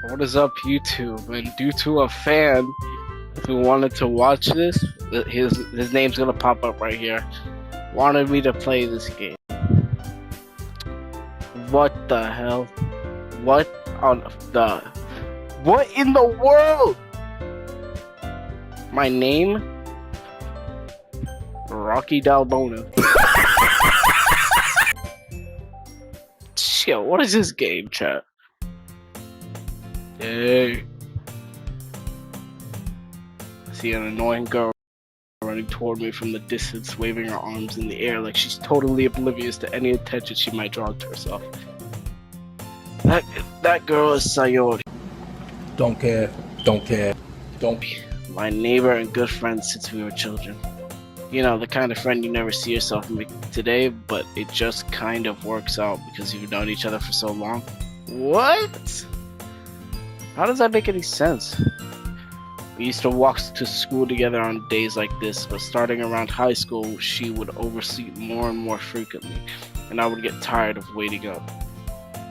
What is up, YouTube? And due to a fan who wanted to watch this, his name's gonna pop up right here. Wanted me to play this game. What the hell? What in the world? My name? Rocky Dalbona. Shit, what is this game, chat? Hey. I see an annoying girl running toward me from the distance, waving her arms in the air like she's totally oblivious to any attention she might draw to herself. That girl is Sayori. Don't care. My neighbor and good friend since we were children. You know, the kind of friend you never see yourself making today, but it just kind of works out because you've known each other for so long. What? How does that make any sense? We used to walk to school together on days like this, but starting around high school, she would oversleep more and more frequently, and I would get tired of waiting up.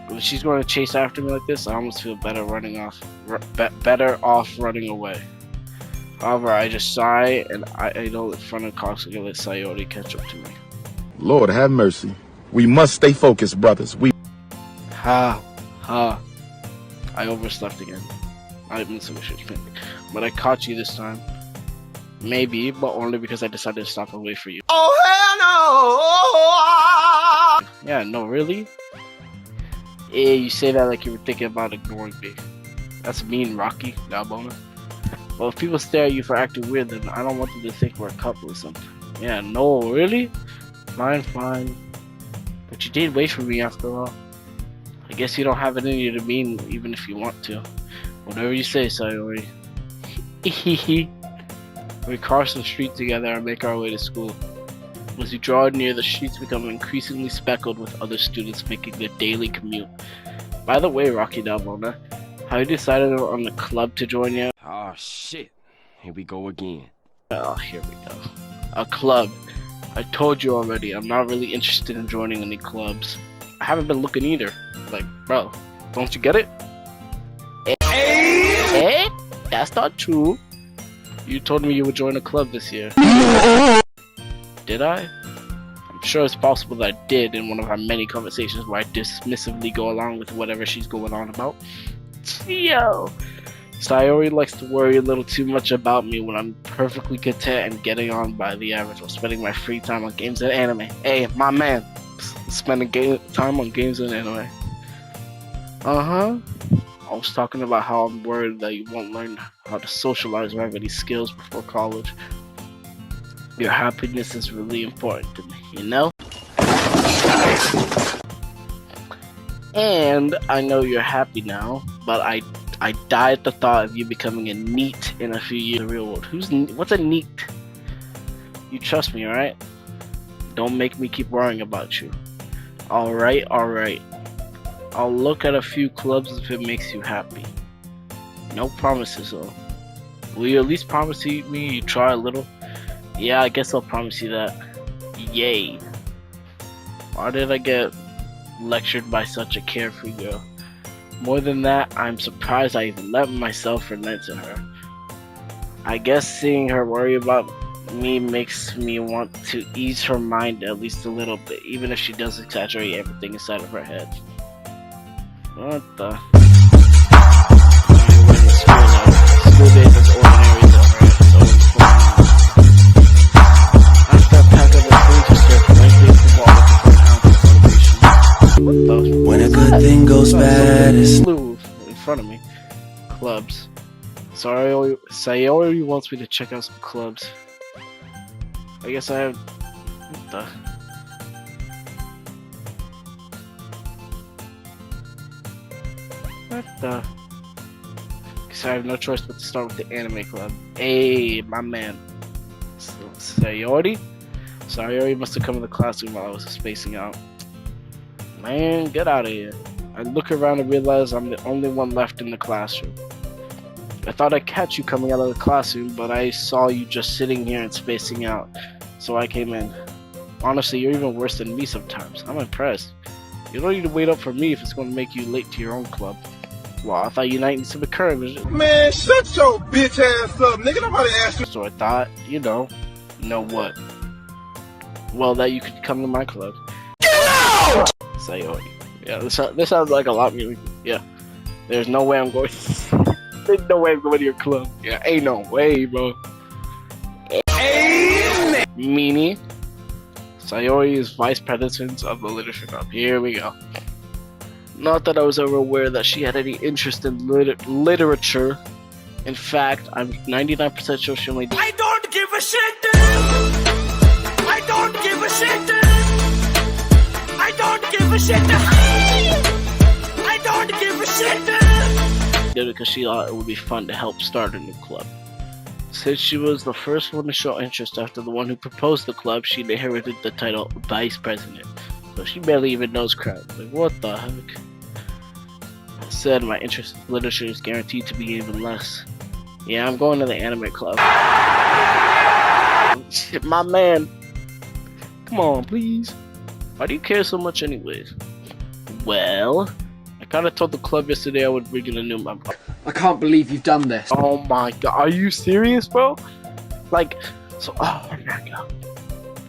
If she's going to chase after me like this, I almost feel better off running away. However, I just sigh and I idle in front of Cox and let Sayori catch up to me. Lord have mercy. We must stay focused, brothers. Ha. I overslept again. But I caught you this time. Maybe, but only because I decided to stop and wait for you. Oh, hell no! Yeah, no, really? Yeah, you say that like you were thinking about ignoring me. That's mean, Rocky Dalbona. Well, if people stare at you for acting weird, then I don't want them to think we're a couple or something. Yeah, no, really? Fine. But you did wait for me after all. I guess you don't have it in you to mean even if you want to. Whatever you say, Sayori. We cross the street together and make our way to school. As we draw near, the streets become increasingly speckled with other students making their daily commute. By the way, Rocky Dalbona, have you decided on the club to join yet? Oh shit, here we go again. Oh, here we go. A club. I told you already, I'm not really interested in joining any clubs. I haven't been looking either. Like, bro, don't you get it? Eh? That's not true. You told me you would join a club this year. Did I? I'm sure it's possible that I did in one of our many conversations where I dismissively go along with whatever she's going on about. Yo! Sayori likes to worry a little too much about me when I'm perfectly content and getting on by the average while spending my free time on games and anime. Hey, my man! Spending time on games and anime. I was talking about how I'm worried that you won't learn how to socialize or have any skills before college. Your happiness is really important to me, you know? And I know you're happy now, but I die at the thought of you becoming a NEET in a few years in the real world. What's a NEET? You trust me, right? Don't make me keep worrying about you. Alright. I'll look at a few clubs if it makes you happy. No promises though. Will you at least promise me you try a little? Yeah, I guess I'll promise you that. Yay. Why did I get lectured by such a carefree girl? More than that, I'm surprised I even let myself relent to her. I guess seeing her worry about me makes me want to ease her mind at least a little bit, even if she does exaggerate everything inside of her head. What the? We're in school now. School days as ordinary as ever, so it's fun. After I pack up the food to start playing baseball looking for an ounce of motivation. What the? When a good thing goes bad, it's blue in front of me. Clubs. Sayori wants me to check out some clubs. I guess I have. What the? What the? Guess I have no choice but to start with the anime club. Hey, my man. Sayori? Sayori must have come in the classroom while I was spacing out. Man, get out of here. I look around and realize I'm the only one left in the classroom. I thought I'd catch you coming out of the classroom, but I saw you just sitting here and spacing out, so I came in. Honestly, you're even worse than me sometimes. I'm impressed. You don't need to wait up for me if it's going to make you late to your own club. Well, I thought Unite needs some encouragement. Man, shut your bitch ass up, nigga. Nobody asked you. So I thought, you know what? Well, that you could come to my club. Get out! Sayori. Yeah, this sounds like a lot music. Yeah. There's no way I'm going. There's no way I'm going to your club. Yeah, ain't no way, bro. Meanie. Sayori is vice president of the literature club. Here we go. Not that I was ever aware that she had any interest in literature. In fact, I'm 99% sure she only. I don't give a shit. I don't give a shit. I don't give a shit. I don't give a shit. Did it because she thought it would be fun to help start a new club. Since she was the first one to show interest after the one who proposed the club, she inherited the title Vice President. So she barely even knows crap. Like, what the heck? I said my interest in literature is guaranteed to be even less. Yeah, I'm going to the anime club. My man. Come on, please. Why do you care so much anyways? Well, I kinda told the club yesterday I would bring in a new member. I can't believe you've done this. Oh my god, are you serious, bro? Like, so, oh my god.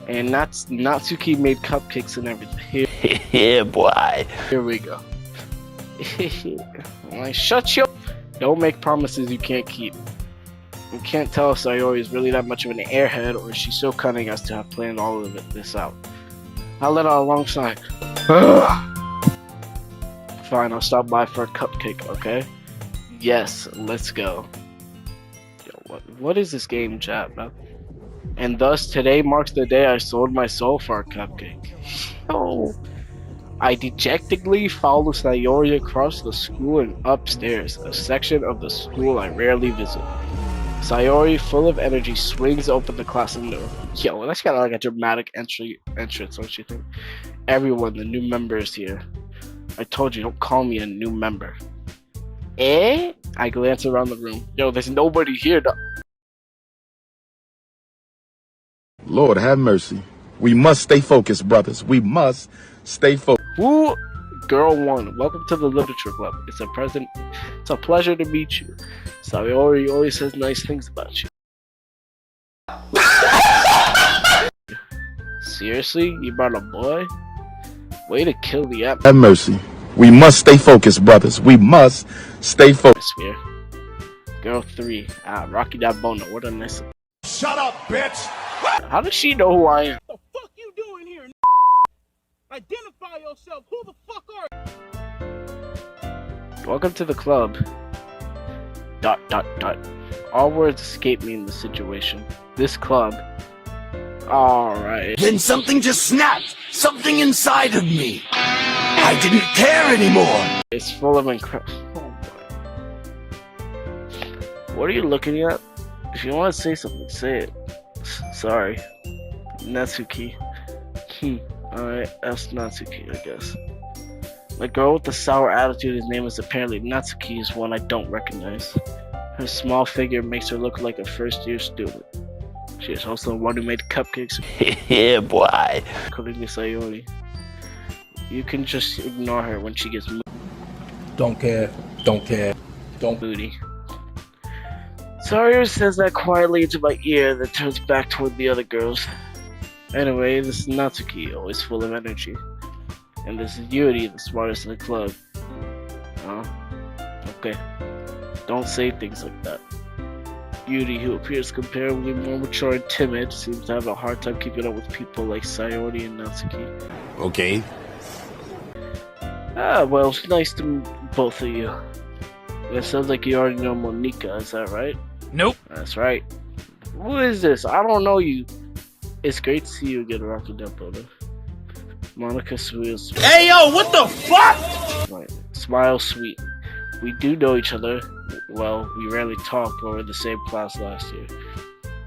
And Natsuki made cupcakes and everything. Yeah, boy. Here we go. Like, shut your... Don't make promises you can't keep. You can't tell if Sayori is really that much of an airhead or is she so cunning as to have planned all of this out. I'll let her alongside. Fine, I'll stop by for a cupcake, okay? Yes, let's go. Yo, what is this game chat, man? And thus, today marks the day I sold my soul for a cupcake. Yo. I dejectedly follow Sayori across the school and upstairs, a section of the school I rarely visit. Sayori, full of energy, swings open the classroom door. Yo, that's kind of like a dramatic entrance, don't you think? Everyone, the new member is here. I told you, don't call me a new member. Eh? I glance around the room. Yo, there's nobody here. Lord have mercy. We must stay focused, brothers. We must stay focused. Woo! Girl 1, welcome to the literature club. It's a pleasure to meet you. Sayori always says nice things about you. Seriously? You brought a boy? Way to kill the atmosphere. Have mercy. We must stay focused, brothers. We must stay focused. Girl 3, Rocky Da Bono. What a nice. Shut up, bitch! How does she know who I am? What the fuck you doing here? Identify yourself. Who the fuck are you? Welcome to the club. ... All words escape me in this situation. This club. Alright. Then something just snapped. Something inside of me. I didn't care anymore. It's full of Oh my. What are you looking at? If you want to say something, say it. Sorry. Natsuki. Alright, that's Natsuki, I guess. The girl with the sour attitude whose name is apparently Natsuki is one I don't recognize. Her small figure makes her look like a first-year student. She is also the one who made cupcakes. Yeah, boy. Including Sayori. You can just ignore her when she gets Don't care. Don't care. Don't. moody. Sayori says that quietly into my ear, then turns back toward the other girls. Anyway, this is Natsuki, always full of energy. And this is Yuri, the smartest in the club. Oh, okay. Don't say things like that. Yuri, who appears comparably more mature and timid, seems to have a hard time keeping up with people like Sayori and Natsuki. Okay. Well, it's nice to meet both of you. It sounds like you already know Monica, is that right? Nope. That's right. Who is this? I don't know you. It's great to see you again, Rocky Dumbo. Monica smiles. Hey yo, what the fuck? Right. Smile sweet. We do know each other. Well, we rarely talk, but we're in the same class last year.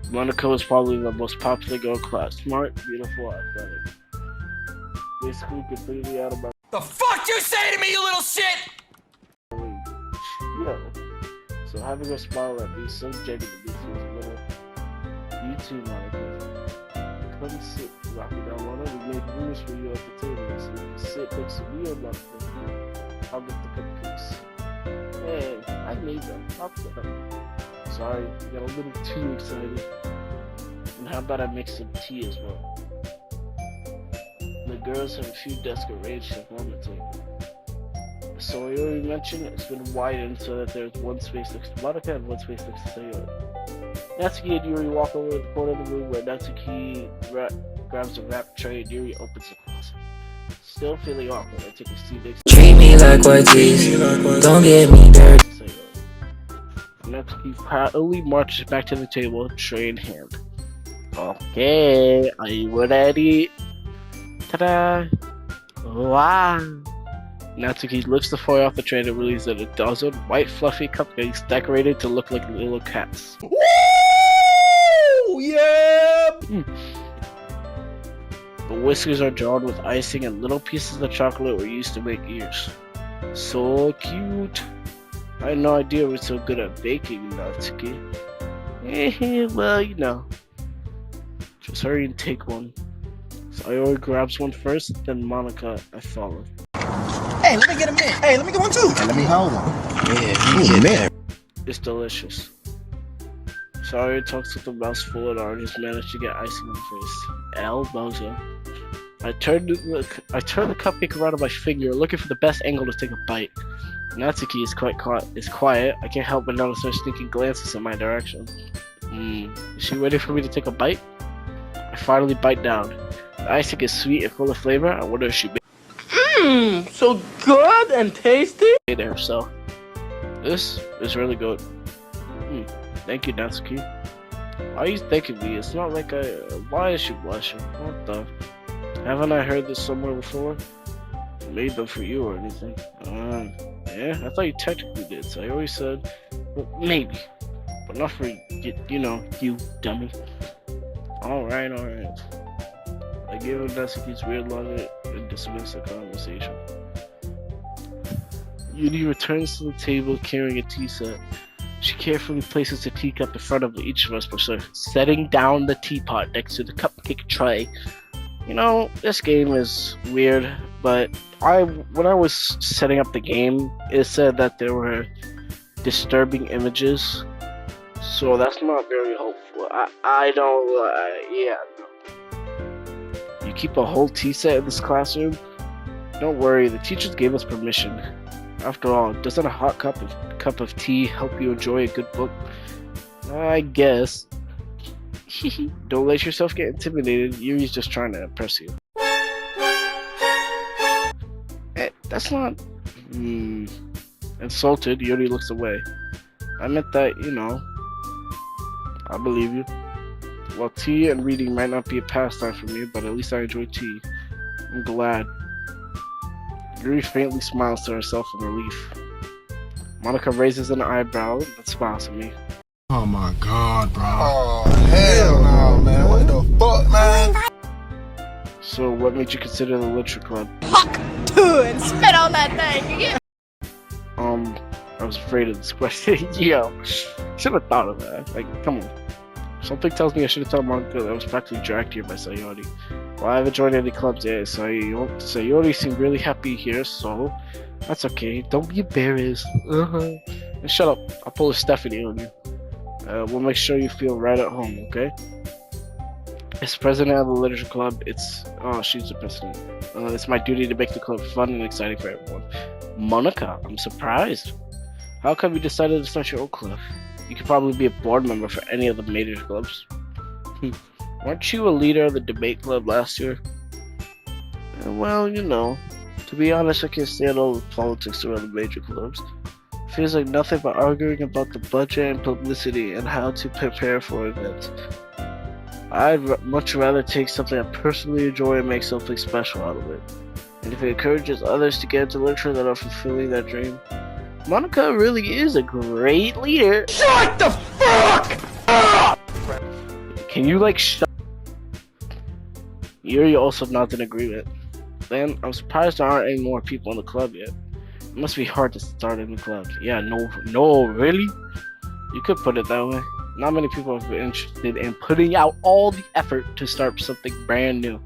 Monica was probably the most popular girl in class. Smart, beautiful, athletic. Basically completely out of my The fuck you say to me, you little shit? yeah. So having her smile at me so genuinely feels little. You too, Monica. Come sit, Rocky down one. We made rooms for you at the table, so you can sit next to me or Monica. I'll get the cupcakes. Hey, I made them. Pop them. Sorry, got a little too excited. And how about I make some tea as well? The girls have a few desks arranged on the table. So I already mentioned it's been widened so that there's one space next to Monica and one space next to Sayori. Natsuki and Yuri walk over to the corner of the room where Natsuki grabs a wrap tray and Yuri opens the closet. Still feeling awkward, I take a seat next to Treat me like what is, don't get me dirty. Natsuki proudly marches back to the table, tray in hand. Okay, are you ready? Ta-da! Wow! Natsuki lifts the foil off the tray and releases a dozen white fluffy cupcakes decorated to look like little cats. Woo! Yeah! The whiskers are drawn with icing and little pieces of chocolate were used to make ears. So cute! I had no idea we were so good at baking, Natsuki. Well, you know. Just hurry and take one. Sayori grabs one first, then Monica, I follow. Hey, let me get a mint. Hey, let me get one too. Hey, let me hold one. Yeah, man. It's delicious. Sayori talks with a mouthful and I just managed to get icing on the face. El Bozo. I turn the cupcake around on my finger, looking for the best angle to take a bite. Natsuki is quiet. I can't help but notice her sneaking glances in my direction. Is she waiting for me to take a bite? I finally bite down. The icing is sweet and full of flavor. I wonder if she So good and tasty. made it herself. This is really good. Thank you, Natsuki. Why are you thanking me? It's not like why is she blushing? What the? Haven't I heard this somewhere before? I made them for you or anything. Yeah, I thought you technically did, so I always said, well, maybe. But not for, you dummy. Alright. I gave him Natsuki's weird logic and dismissed the conversation. Yuri returns to the table carrying a tea set. She carefully places the teacup in front of each of us before setting down the teapot next to the cupcake tray. You know, this game is weird, but when I was setting up the game, it said that there were disturbing images, so that's not very hopeful. I don't, no. You keep a whole tea set in this classroom? Don't worry, the teachers gave us permission. After all, doesn't a hot cup of tea help you enjoy a good book? I guess. Don't let yourself get intimidated. Yuri's just trying to impress you. That's not... Insulted, Yuri looks away. I meant that, I believe you. Well, tea and reading might not be a pastime for me, but at least I enjoy tea. I'm glad. Yuri faintly smiles to herself in relief. Monica raises an eyebrow and smiles at me. Oh my god, bro. Oh, hell no, man. What the fuck, man? So, what made you consider the literature club? Fuck to and spit on that thing. Yeah. I was afraid of this question. Yo, should have thought of that. Like, come on. Something tells me I should have told Monica that I was practically dragged here by Sayori. Well, I haven't joined any clubs yet, so Sayori seemed really happy here, so that's okay. Don't be embarrassed. And shut up. I'll pull a Stephanie on you. We'll make sure you feel right at home, okay? As president of the literature club, she's the president. It's my duty to make the club fun and exciting for everyone. Monica, I'm surprised. How come you decided to start your own club? You could probably be a board member for any of the major clubs. Weren't you a leader of the debate club last year? Well, to be honest, I can't stand all the politics around the major clubs. Feels like nothing but arguing about the budget and publicity and how to prepare for events. I'd much rather take something I personally enjoy and make something special out of it. And if it encourages others to get into literature that are fulfilling that dream, Monica really is a great leader. Shut the fuck up! Can you shut? Yuri also nods in agreement. Then I'm surprised there aren't any more people in the club yet. It must be hard to start in the club. Yeah, no, really? You could put it that way. Not many people have been interested in putting out all the effort to start something brand new.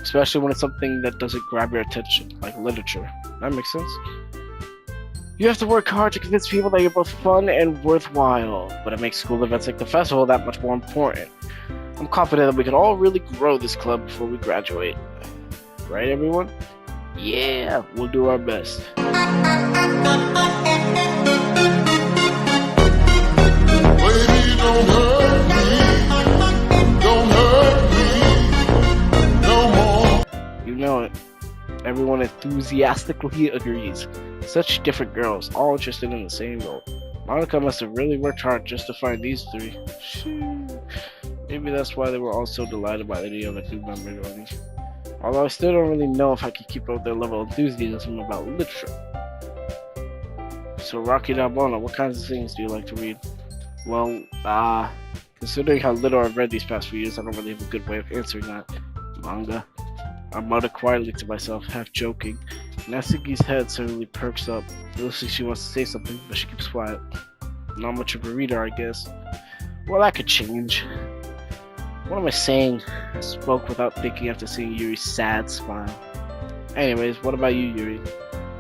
Especially when it's something that doesn't grab your attention, like literature. That makes sense? You have to work hard to convince people that you're both fun and worthwhile, but it makes school events like the festival that much more important. I'm confident that we can all really grow this club before we graduate. Right, everyone? Yeah, we'll do our best. Baby, don't hurt me. Don't hurt me no more. You know it. Everyone enthusiastically agrees. Such different girls, all interested in the same role. Monica must have really worked hard just to find these three. Maybe that's why they were all so delighted by the idea of a new member joining. Although I still don't really know if I can keep up their level of enthusiasm about literature. So Rocky Dalbona, what kinds of things do you like to read? Well, considering how little I've read these past few years, I don't really have a good way of answering that. Manga. I muttered quietly to myself, half joking. Natsuki's head suddenly perks up. It looks like she wants to say something, but she keeps quiet. Not much of a reader, I guess. Well, that could change. What am I saying? I spoke without thinking after seeing Yuri's sad smile. Anyways, what about you, Yuri?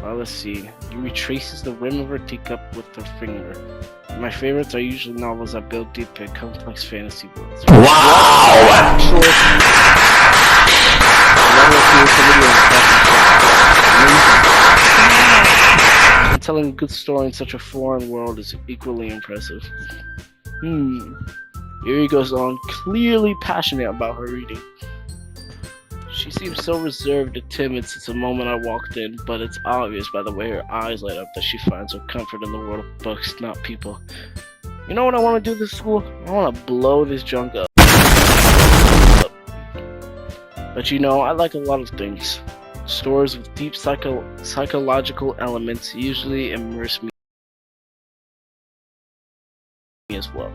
Well, let's see. Yuri traces the rim of her teacup with her finger. My favorites are usually novels that build deep and complex fantasy worlds. Wow! And telling a good story in such a foreign world is equally impressive. Yuri goes on, clearly passionate about her reading. She seems so reserved and timid since the moment I walked in, but it's obvious by the way her eyes light up that she finds her comfort in the world of books, not people. You know what I want to do this school? I want to blow this junk up. But you know, I like a lot of things. Stories with deep psychological elements usually immerse me as well.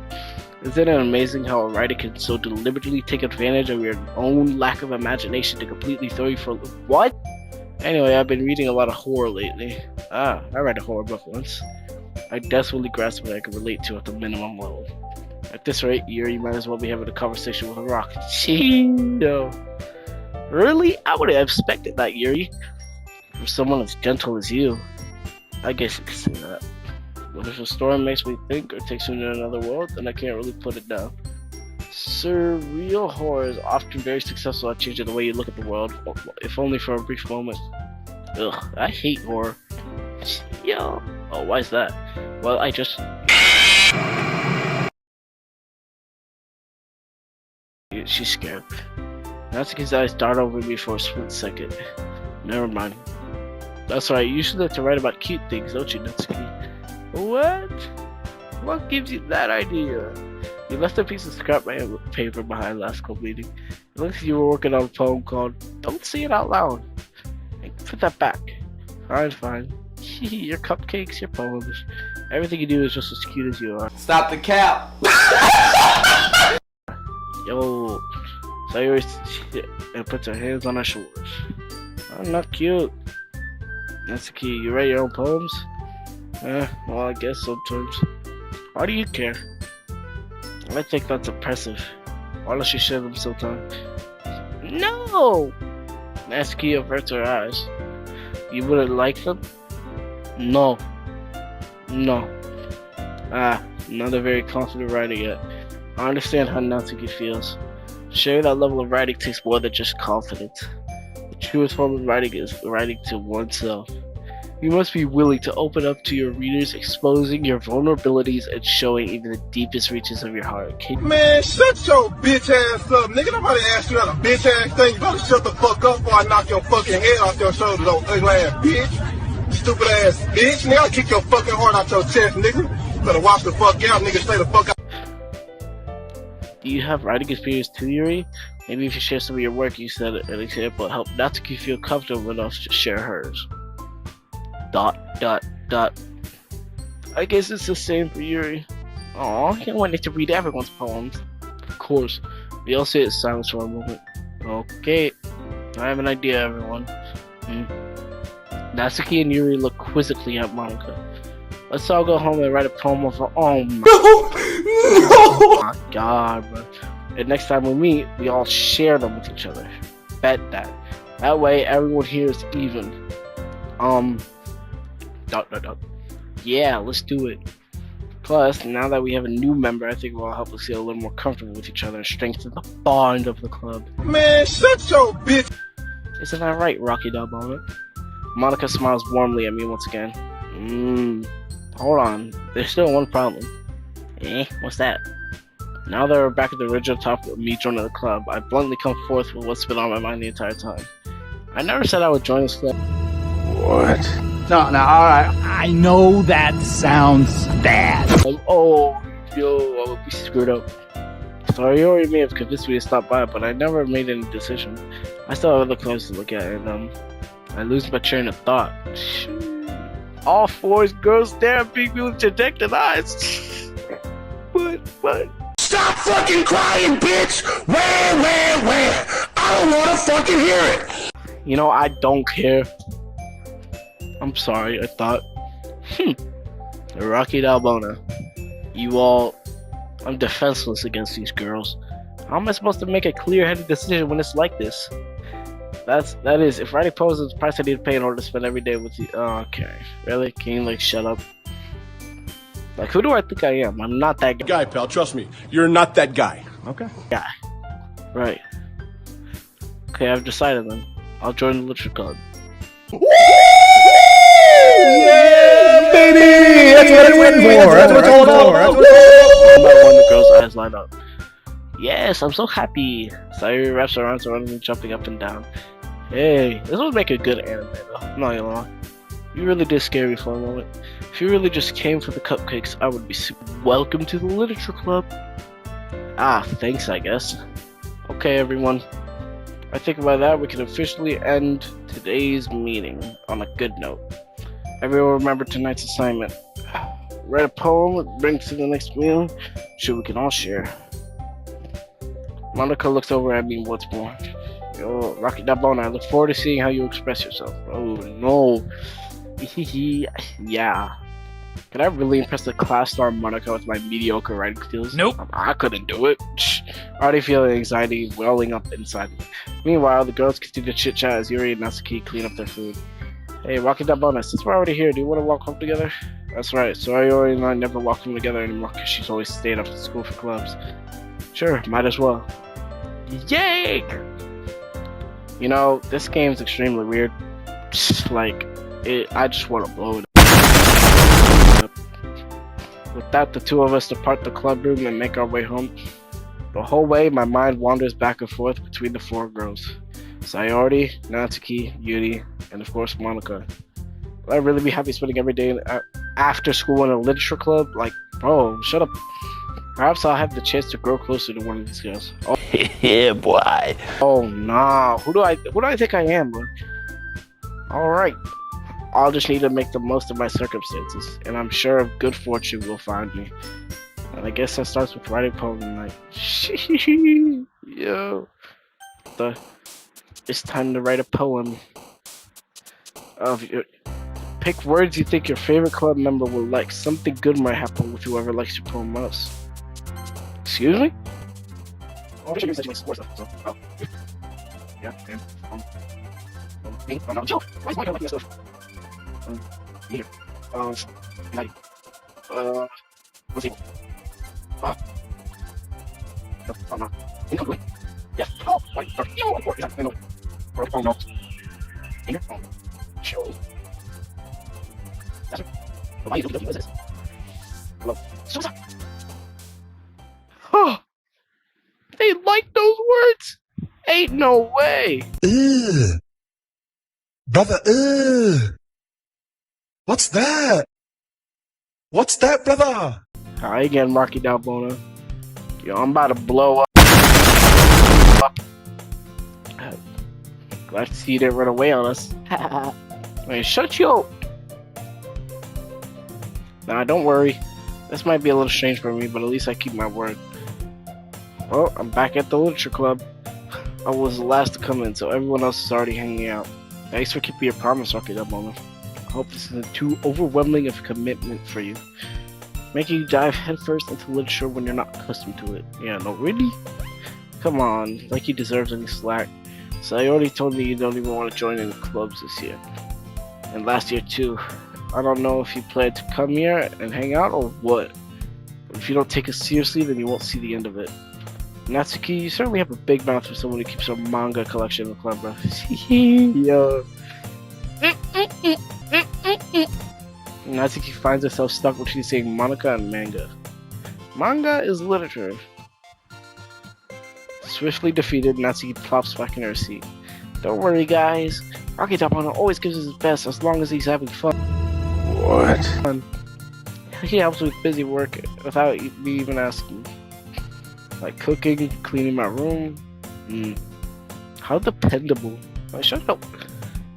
Isn't it amazing how a writer can so deliberately take advantage of your own lack of imagination to completely throw you for what? Anyway, I've been reading a lot of horror lately. I read a horror book once. I desperately grasped what I could relate to at the minimum level. At this rate, Yuri might as well be having a conversation with a rock. No. Really? I would have expected that, Yuri. From someone as gentle as you. I guess you could say that. But if a story makes me think or takes me to another world, then I can't really put it down. Surreal horror is often very successful at changing the way you look at the world, if only for a brief moment. Ugh, I hate horror. Yo. Oh, why is that? Well, I just... She's scared. Natsuki's eyes dart over me for a split second. Never mind. That's right, you should like to write about cute things, don't you, Natsuki? What? What gives you that idea? You left a piece of scrap paper behind last school meeting. It looks like you were working on a poem called Don't Say It Out Loud. Hey, put that back. Fine. Your cupcakes, your poems. Everything you do is just as cute as you are. Stop the cap! Yo, Sayori and puts her hands on her shoulders. I'm not cute. Natsuki, you write your own poems? Well, I guess sometimes. Why do you care? I think that's oppressive. Why does she share them sometimes? No! Natsuki averts her eyes. You wouldn't like them? No. Not a very confident writer yet. I understand how Natsuki feels. Sharing that level of writing takes more than just confidence. The truest form of writing is writing to oneself. You must be willing to open up to your readers, exposing your vulnerabilities and showing even the deepest reaches of your heart. Man, shut your bitch ass up, nigga. Nobody asked you that a bitch ass thing. You better shut the fuck up before I knock your fucking head off your shoulders, old ugly ass bitch. Stupid ass bitch. Nigga, I'll kick your fucking heart out your chest, nigga. You better watch the fuck out, nigga. Stay the fuck out. Do you have writing experience too, Yuri? Maybe if you share some of your work, you said an example help Natsuki feel comfortable enough to share hers. ... I guess it's the same for Yuri. Aw, he wanted to read everyone's poems. Of course. We all sit in silence for a moment. Okay, I have an idea, everyone. Natsuki and Yuri look quizzically at Monica. Let's all go home and write a poem of our own. Oh my god, bro. And next time we meet, we all share them with each other. Bet that. That way, everyone here is even. ... Yeah, let's do it. Plus, now that we have a new member, I think it will help us get a little more comfortable with each other and strengthen the bond of the club. Man, shut your bitch. Isn't that right, Rocky Dalbona? Monica smiles warmly at me once again. Hold on. There's still one problem. What's that? Now that we're back at the original topic of me joining the club, I bluntly come forth with what's been on my mind the entire time. I never said I would join this club. What? No, alright. I know that sounds bad. Oh, yo, I would be screwed up. Sayori may have convinced me to stop by, but I never made any decision. I still have other clubs to look at, and I lose my train of thought. All four girls stare at me with dejected eyes. But. Stop fucking crying, bitch! Where? I don't wanna fucking hear it! You know, I don't care. I'm sorry, I thought. Rocky Dalbona. You all... I'm defenseless against these girls. How am I supposed to make a clear-headed decision when it's like this? That is, if writing poems is the price I need to pay in order to spend every day with you. Okay. Really? Can you, like, shut up? Like, who do I think I am? I'm not that Guy, pal, trust me. You're not that guy. Okay. guy. Right. Okay, I've decided then. I'll join the literature club. Yeah, baby! That's what it's waiting for! That's what it's all for! That's what it's One by one, the girls' eyes light up. Yes, I'm so happy! Sayuri wraps her arms around me, jumping up and down. Hey, this would make a good anime though. I'm not gonna lie. You really did scare me for a moment. If you really just came for the cupcakes, I would be super welcome to the literature club. Ah, thanks, I guess. Okay, everyone. I think by that we can officially end today's meeting on a good note. Everyone remember tonight's assignment. Write a poem, bring to the next meal, so we can all share. Monica looks over at me once more. Yo, Rocky Dalbona, I look forward to seeing how you express yourself. Oh no. Yeah. Can I really impress the class star Monica with my mediocre writing skills? Nope. I couldn't do it. I already feel anxiety welling up inside me. Meanwhile, the girls continue to chit-chat as Yuri and Natsuki clean up their food. Hey, Rocky Dalbona, since we're already here, do you want to walk home together? That's right, so Yuri and I never walk home together anymore because she's always staying after school for clubs. Sure, might as well. Yay! You know, this game's extremely weird. Like, I just want to blow it up. With that, the two of us depart the club room and make our way home. The whole way, my mind wanders back and forth between the four girls. Sayori, Natsuki, Yuri, and of course Monica. Will I really be happy spending every day after school in a literature club? Like, bro, shut up. Perhaps I'll have the chance to grow closer to one of these girls. Oh. Yeah, boy. Oh no, who do I think I am, bro? Alright. I'll just need to make the most of my circumstances, and I'm sure of good fortune will find me. And I guess that starts with writing a poem tonight. Yo. It's time to write a poem. Pick words you think your favorite club member will like. Something good might happen with whoever likes your poem most. Excuse me? Oh, she said she likes sports stuff, so. Oh. Yeah, and, me? Oh, no, Joe! Why is Michael liking this stuff? Here. Night. What's he? Oh. No. Incomplete. Yes. Oh, wait. Oh, of course. Yeah, I know. Oh, no. Here. Oh. Show. That's it. Why you don't do this? Hello. Susan! Oh! They like those words? Ain't no way! Ugh. Brother, ugh. What's that? What's that, brother? Hi again, Rocky Dalbona. Yo, I'm about to blow up. Glad to see you didn't run away on us. Man, shut your... Nah, don't worry. This might be a little strange for me, but at least I keep my word. Well, I'm back at the literature club. I was the last to come in, so everyone else is already hanging out. Thanks for keeping your promise, Rocky Dalbona. I hope this isn't too overwhelming of a commitment for you. Making you dive headfirst into literature when you're not accustomed to it. Yeah, no, really? Come on, like he deserves any slack. So I already told me you don't even want to join any clubs this year. And last year too. I don't know if you plan to come here and hang out or what. But if you don't take it seriously, then you won't see the end of it. Natsuki, you certainly have a big mouth for someone who keeps a manga collection in the club, bro. Yo. Natsuki finds herself stuck between saying Monica and manga. Manga is literature. Swiftly defeated, Natsuki plops back in her seat. Don't worry, guys. Rocky Tapano always gives us his best as long as he's having fun. What? He helps with busy work without me even asking. Like cooking, cleaning my room. How dependable. Like, shut up.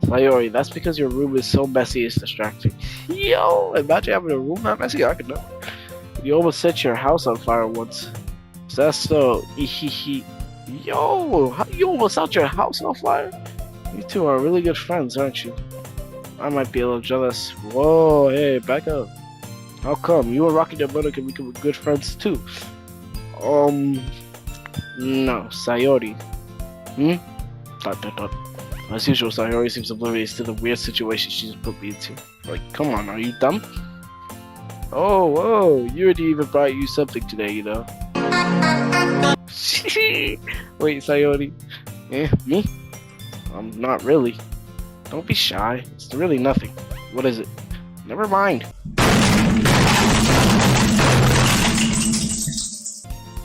Sayori, that's because your room is so messy it's distracting. Yo, imagine having a room that messy. I could know. You almost set your house on fire once. Is that so? Yo, how you almost set your house on fire? You two are really good friends, aren't you? I might be a little jealous. Whoa, hey, back up. How come? You and Rocky Dabona can become good friends too. No, Sayori. As usual, Sayori seems oblivious to the weird situation she's put me into. Like, come on, are you dumb? Oh, whoa, Yuri even brought you something today, you know. Wait, Sayori. Me? Not really. Don't be shy. It's really nothing. What is it? Never mind.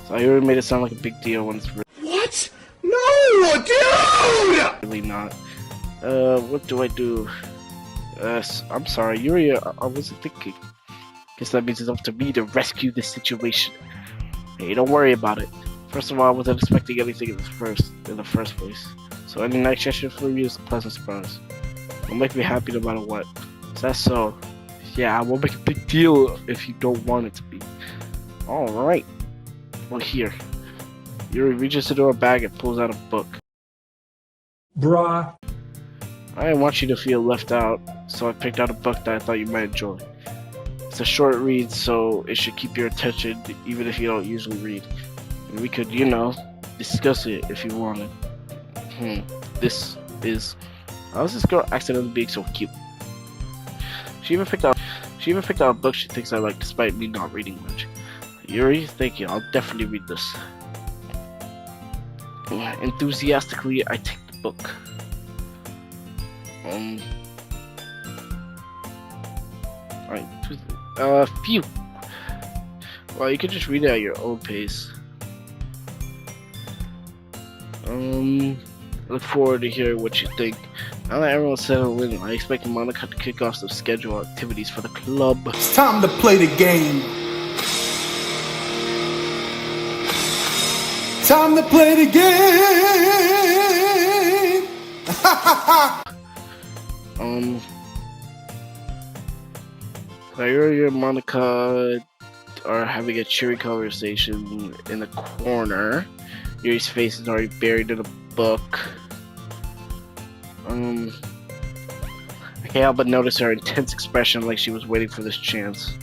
Sayori made it sound like a big deal when it's What? No, dude! really not. What do I do? I'm sorry, Yuri, I wasn't thinking. Guess that means it's up to me to rescue this situation. Hey, don't worry about it. First of all, I wasn't expecting anything in the first place. So any night session for you is a pleasant surprise. It'll make me happy no matter what. Is that so? Yeah, I won't make a big deal if you don't want it to be. Alright. Well, here. Yuri reaches into her bag and pulls out a book. Bruh. I didn't want you to feel left out, so I picked out a book that I thought you might enjoy. It's a short read, so it should keep your attention even if you don't usually read. And we could, you know, discuss it if you wanted. This is... How is this girl accidentally being so cute? She even picked out a book she thinks I like despite me not reading much. Yuri, thank you. I'll definitely read this. Enthusiastically, I take the book. Alright, phew. Well, you can just read it at your own pace. I look forward to hearing what you think. Now that everyone's settled in, I expect Monica to kick off some scheduled activities for the club. It's time to play the game. Time to play the game. Sayori and Monica are having a cheery conversation in the corner. Yuri's face is already buried in a book. I can't help but notice her intense expression like she was waiting for this chance.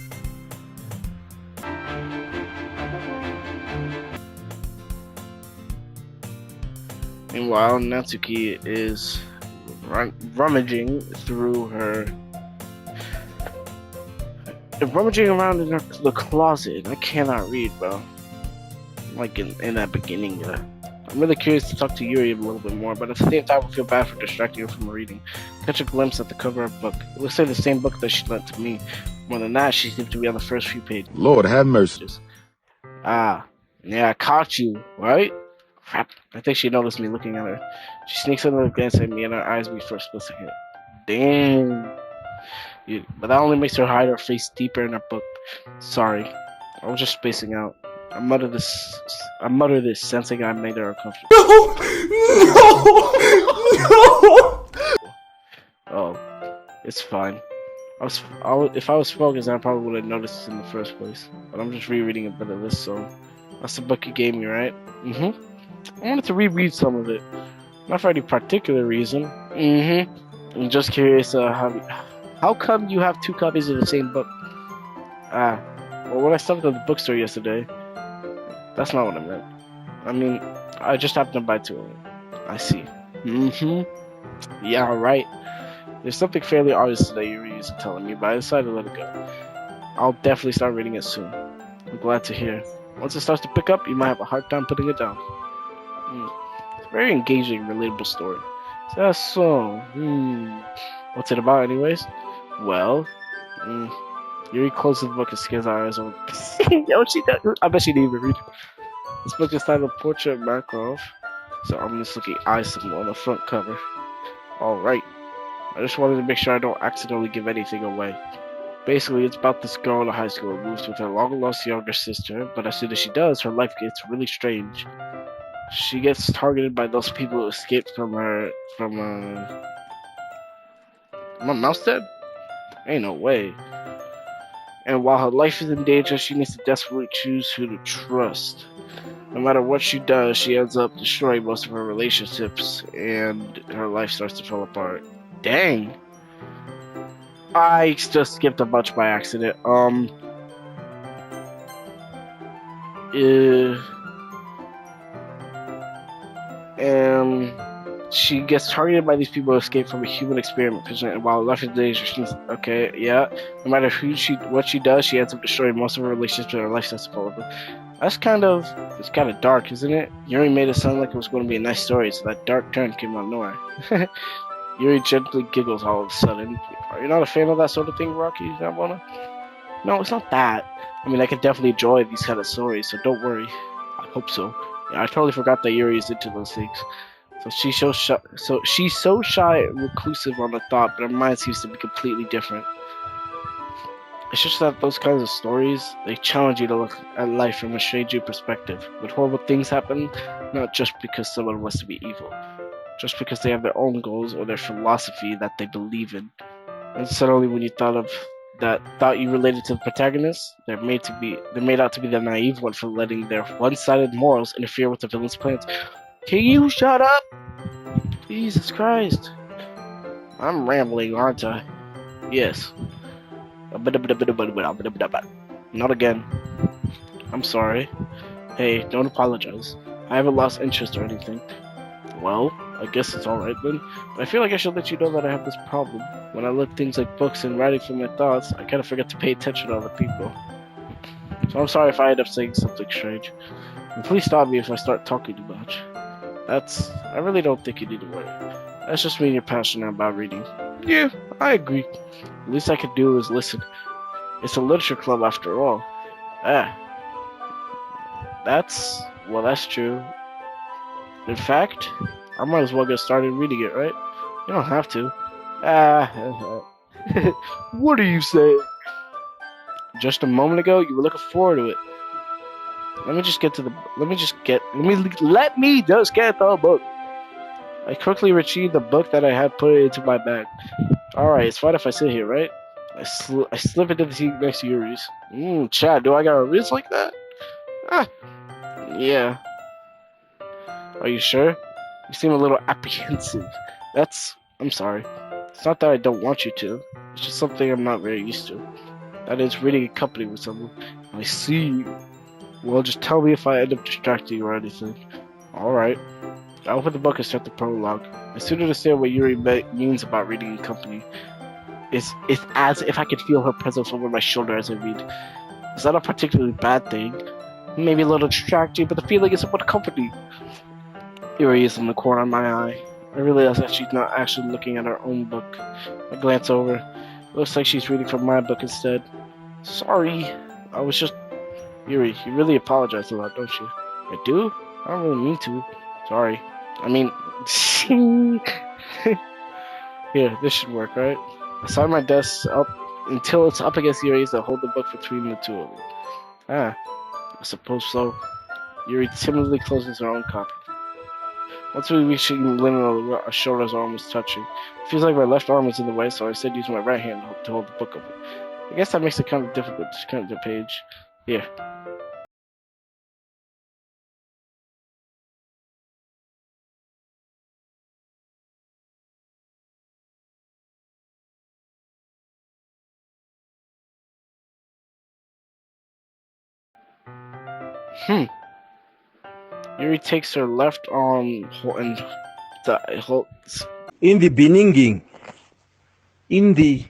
Meanwhile, Natsuki is rummaging around in the closet. I cannot read, bro. Like in that beginning. I'm really curious to talk to Yuri a little bit more, but at the same time I feel bad for distracting her from reading. Catch a glimpse at the cover of the book. It looks like the same book that she lent to me. More than that, she seems to be on the first few pages. Lord have mercy. Ah, yeah, I caught you, right? Crap, I think she noticed me looking at her. She sneaks another glance at me and her eyes meet for a split second. Damn. But that only makes her hide her face deeper in her book. Sorry, I was just spacing out. I mutter this, sensing I made her uncomfortable. No! Oh, it's fine. If I was focused, I probably would have noticed it in the first place. But I'm just rereading a bit of this, so that's the book you gave me, right? I wanted to reread some of it, not for any particular reason. I'm just curious, how come you have two copies of the same book? Well, when I stopped at the bookstore yesterday, that's not what I meant. I mean, I just happened to buy two of them. I see. Yeah, right. There's something fairly obvious that Yuri isn't telling me, but I decided to let it go. I'll definitely start reading it soon. I'm glad to hear. Once it starts to pick up, you might have a hard time putting it down. It's a very engaging, relatable story. So, what's it about anyways? Well, Yuri closes the book and scares our eyes open. Yo, I bet she didn't even read it. This book is titled Portrait of Markov, so I'm just looking eye symbol on the front cover. Alright. I just wanted to make sure I don't accidentally give anything away. Basically, it's about this girl in high school who moves with her long-lost younger sister, but as soon as she does, her life gets really strange. She gets targeted by those people who escaped from my mouse dead? Ain't no way. And while her life is in danger, she needs to desperately choose who to trust. No matter what she does, she ends up destroying most of her relationships, and her life starts to fall apart. Dang. I just skipped a bunch by accident. She gets targeted by these people who escape from a human experiment prison, and while life is dangerous, she's okay, yeah. No matter what she does, she ends up destroying most of her relationships and her life starts to fall apart. It's kind of dark, isn't it? Yuri made it sound like it was going to be a nice story, so that dark turn came out of nowhere. Yuri gently giggles all of a sudden. Are you not a fan of that sort of thing, Rocky? No, it's not that. I mean, I can definitely enjoy these kind of stories, so don't worry. I hope so. Yeah, I totally forgot that Yuri is into those things. So she's so shy and reclusive on the thought, but her mind seems to be completely different. It's just that those kinds of stories, they challenge you to look at life from a strange new perspective. When horrible things happen, not just because someone wants to be evil, just because they have their own goals or their philosophy that they believe in. And suddenly when you thought you related to the protagonist, they're made out to be the naive one for letting their one-sided morals interfere with the villain's plans. Can you shut up? Jesus Christ. I'm rambling, aren't I? Yes. Not again. I'm sorry. Hey, don't apologize. I haven't lost interest or anything. Well, I guess it's alright then. But I feel like I should let you know that I have this problem. When I let things like books and writing from my thoughts, I kind of forget to pay attention to other people. So I'm sorry if I end up saying something strange. And please stop me if I start talking too much. I really don't think you need to worry. That's just me and you're passionate about reading. Yeah, I agree. The least I can do is listen. It's a literature club after all. That's true. In fact, I might as well get started reading it, right? You don't have to. What are you saying? Just a moment ago, you were looking forward to it. Let me just get the book. I quickly retrieved the book that I had put into my bag. Alright, it's fine if I sit here, right? I slip into the seat next to Yuri's. Chad, do I got a wrist like that? Yeah. Are you sure? You seem a little apprehensive. I'm sorry. It's not that I don't want you to. It's just something I'm not very used to. That is, reading in company with someone. I see. Well, just tell me if I end up distracting you or anything. Alright. I open the book and start the prologue. I soon understand what Yuri means about reading in company. It's as if I could feel her presence over my shoulder as I read. It's not a particularly bad thing. Maybe a little distracting, but the feeling is somewhat comforting. Yuri is in the corner of my eye. I realize that she's not actually looking at her own book. I glance over. It looks like she's reading from my book instead. Sorry. I was just... Yuri, you really apologize a lot, don't you? I do? I don't really mean to. Sorry. I mean... Here, this should work, right? I slide my desk up until it's up against Yuri's and hold the book between the two of them. I suppose so. Yuri timidly closes her own copy. Once we reach linen, our shoulders are almost touching. It feels like my left arm is in the way, so I said use my right hand to hold the book open. I guess that makes it kind of difficult to turn the page. Here. Yuri takes her left arm and holds. In the beginning, In the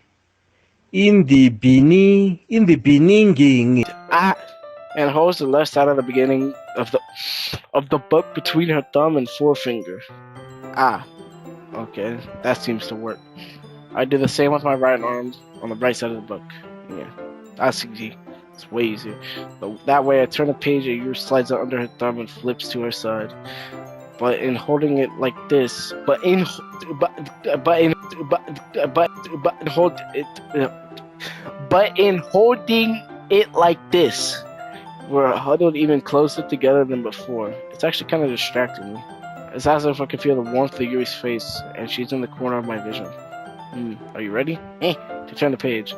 beginning. And holds the left side of the beginning of the book between her thumb and forefinger. Okay, that seems to work. I do the same with my right arm on the right side of the book. Yeah, that's easy. It's way easier. That way, I turn a page and yours slides it under her thumb and flips to her side. But in holding it like this, but in holding it like this, we're huddled even closer together than before. It's actually kind of distracting me. It's as if I can feel the warmth of Yuri's face, and she's in the corner of my vision. Are you ready? To turn the page.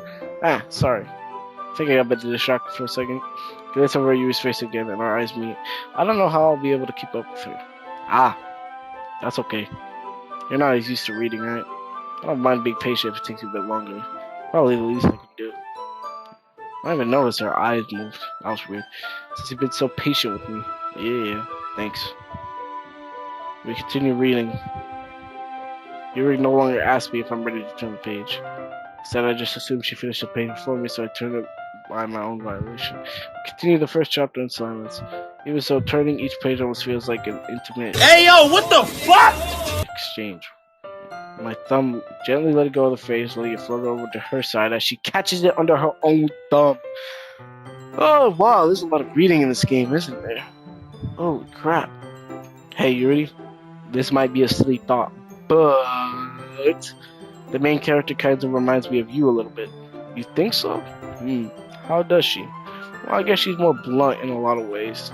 Sorry. I think I got a bit distracted for a second. Glance over Yuri's face again, and our eyes meet. I don't know how I'll be able to keep up with her. That's okay. You're not as used to reading, right? I don't mind being patient if it takes you a bit longer. Probably the least I can do. I don't even notice her eyes moved. That was weird. Since you've been so patient with me. Yeah, thanks. We continue reading. Yuri no longer asks me if I'm ready to turn the page. Instead, I just assumed she finished the page before me, so I turned it by my own violation. We continue the first chapter in silence. Even so, turning each page almost feels like an intimate... Hey yo, what the fuck? ...exchange. My thumb gently let go of the phrase, letting it float over to her side as she catches it under her own thumb. Oh wow, there's a lot of reading in this game, isn't there? Holy crap. Hey Yuri, this might be a silly thought, but the main character kind of reminds me of you a little bit. You think so? How does she? Well, I guess she's more blunt in a lot of ways.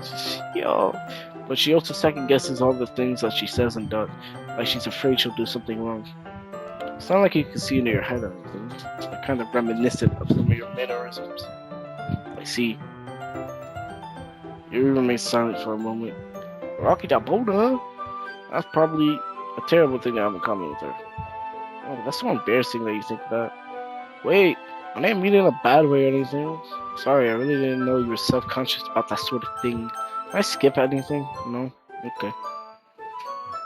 But she also second guesses all the things that she says and does. Like she's afraid she'll do something wrong. It's not like you can see into your head or anything. It's like kind of reminiscent of some of your mannerisms. I see. Yuri remains silent for a moment. Rocky that boulder, huh? That's probably a terrible thing to have in common with her. Oh, that's so embarrassing that you think that. Wait, I didn't mean it in a bad way or anything. Sorry, I really didn't know you were self-conscious about that sort of thing. Can I skip anything? No? Okay.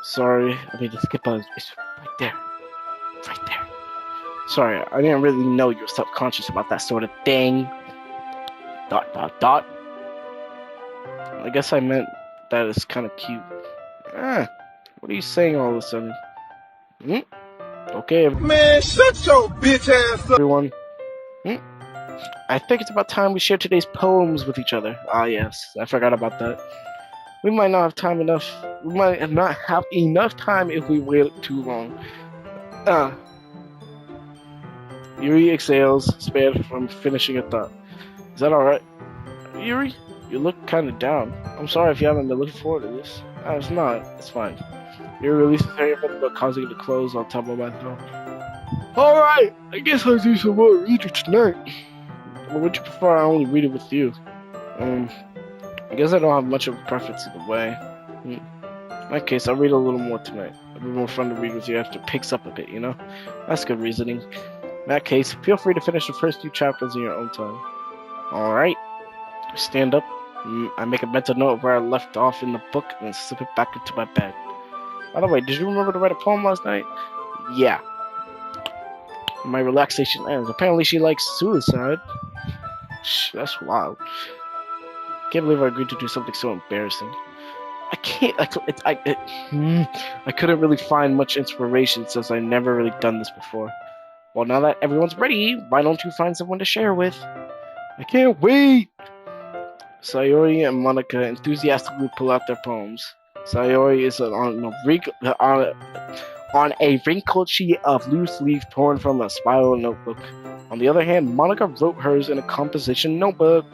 Sorry, I mean to skip it's right there. Right there. Sorry, I didn't really know you were self-conscious about that sort of thing. ... I guess I meant that it's kind of cute. What are you saying all of a sudden? Okay, Man, shut your bitch ass up. everyone. I think it's about time we share today's poems with each other. Yes, I forgot about that. We might not have enough time if we wait too long. Yuri exhales, spared from finishing a thought. Is that alright? Yuri, you look kinda down. I'm sorry if you haven't been looking forward to this. It's not. It's fine. Yuri releases her earbuds, but causing it to close on top of my throat. Alright, I guess I'll do some more reading tonight. Or would you prefer I only read it with you? I guess I don't have much of a preference either way. In that case, I'll read a little more tonight. It'll be more fun to read with you after it picks up a bit, you know? That's good reasoning. In that case, feel free to finish the first few chapters in your own time. Alright. I stand up. I make a mental note of where I left off in the book and then slip it back into my bag. By the way, did you remember to write a poem last night? Yeah. My relaxation ends. Apparently she likes suicide. That's wild. Can't believe I agreed to do something so embarrassing. I couldn't really find much inspiration since I never really done this before. Well, now that everyone's ready, why don't you find someone to share with? I can't wait! Sayori and Monica enthusiastically pull out their poems. Sayori is on a wrinkled sheet of loose leaf torn from a spiral notebook. On the other hand, Monica wrote hers in a composition notebook.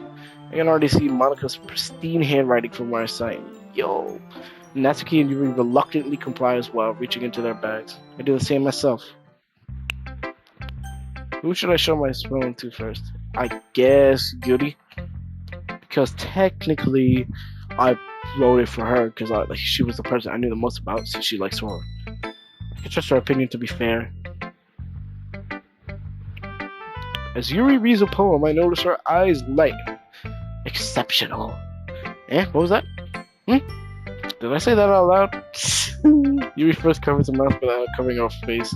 I can already see Monica's pristine handwriting from where I sight. Yo! Natsuki and Yuri reluctantly comply as well, reaching into their bags. I do the same myself. Who should I show my poem to first? I guess Yuri. Because technically, I wrote it for her because she was the person I knew the most about since she likes horror. I can trust her opinion to be fair. As Yuri reads a poem, I notice her eyes light. Exceptional. What was that? Did I say that out loud? Yuri first covers her mouth without covering her face.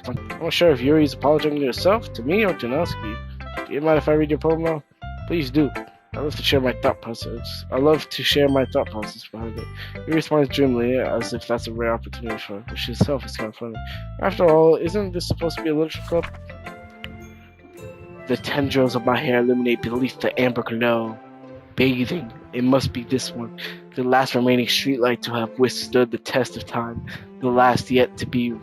I'm not sure if Yuri's apologizing to herself, to me, or to Natsuki. Do you mind if I read your poem now? Please do. I love to share my thought process. Behind it. Yuri responds dreamily, as if that's a rare opportunity for her, which itself is kind of funny. After all, isn't this supposed to be a literature club? The tendrils of my hair illuminate beneath the amber glow. Bathing. It must be this one. The last remaining streetlight to have withstood the test of time. The last yet to be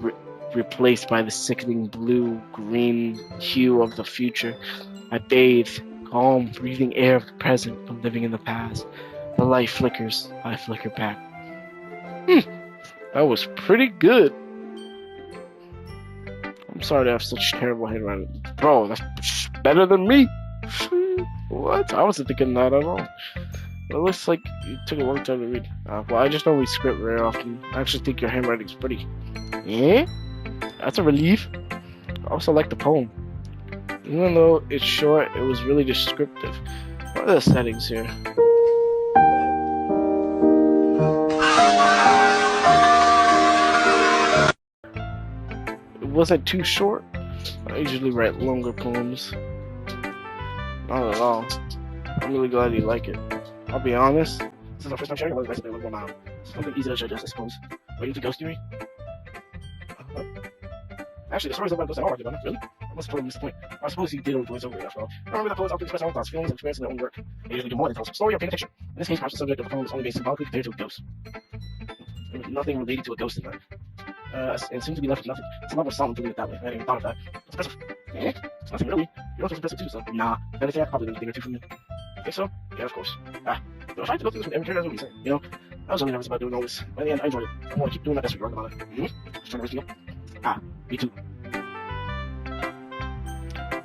replaced by the sickening blue-green hue of the future. I bathe, calm, breathing air of the present, but living in the past. The light flickers. I flicker back. That was pretty good. I'm sorry to have such terrible handwriting. Bro, that's better than me. What? I wasn't thinking that at all. It looks like you took a long time to read. Well, I just don't read script very often. I actually think your handwriting's pretty. Yeah? That's a relief. I also like the poem. Even though it's short, it was really descriptive. What are the settings here? It wasn't too short. I usually write longer poems. Not at all. I'm really glad you like it. I'll be honest. This is our first time sharing. I was basically like 1 mile. Something easy to digest, I suppose. Are you into ghost theory? Actually, the stories about ghosts are hard, really? I must totally miss the point. I suppose you did voice over it after all. I remember that poets often express their own thoughts, feelings, and experiences in their own work. They usually do more than tell us a story or paint a picture. In this case, perhaps the subject of the poem is only based symbolically compared to a ghost. There was nothing related to a ghost in that. And seemed to be left with nothing. It's a lot more solemn to leave it that way. I hadn't even thought of that. It's impressive. Eh? It's nothing really. You're also impressive too, so nah. If anything, I could probably learn a thing or two from you. Think so? Yeah, of course. But if I had to go through this with every character, that's what you're saying. You know, I was really nervous about doing all this. But in the end, I enjoyed it. I want to keep doing my best regardless about it. Just trying to risk it up. Me too.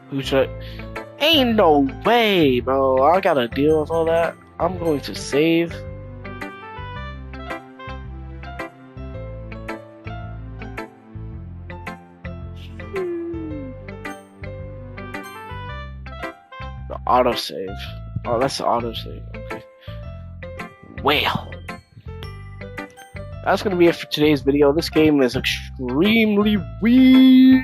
Who should? Ain't no way, bro. I gotta deal with all that. I'm going to save. The autosave. Oh, that's the autosave. Okay. Well, that's gonna be it for today's video. This game is extremely weird.